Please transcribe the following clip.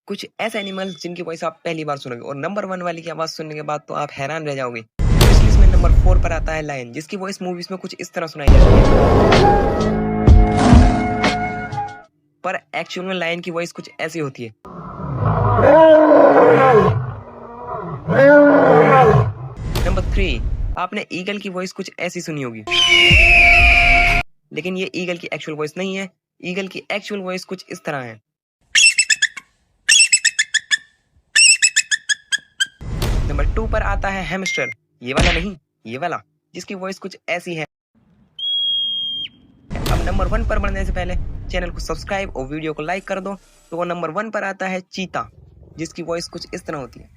कुछ ऐसे एनिमल्स जिनकी वॉइस आप पहली बार सुनोगे और नंबर 1 वाली की आवाज सुनने के बाद तो आप हैरान रह जाओगे। तो इसलिए इसमें नंबर 4 पर आता है लायन, जिसकी वॉइस मूवीज में कुछ इस तरह सुनाई जाती है, पर एक्चुअल में लायन की वॉइस कुछ ऐसी होती है। नंबर 3, आपने ईगल की वॉइस कुछ ऐसी सुनी होगी, लेकिन ये ईगल की एक्चुअल वॉइस नहीं है। ईगल की एक्चुअल वॉइस कुछ इस तरह है। नंबर 2 पर आता है हैमस्टर, ये वाला नहीं, ये वाला, जिसकी वॉइस कुछ ऐसी है। अब नंबर 1 पर बढ़ने से पहले चैनल को सब्सक्राइब और वीडियो को लाइक कर दो। तो वो नंबर 1 पर आता है चीता, जिसकी वॉइस कुछ इस तरह होती है।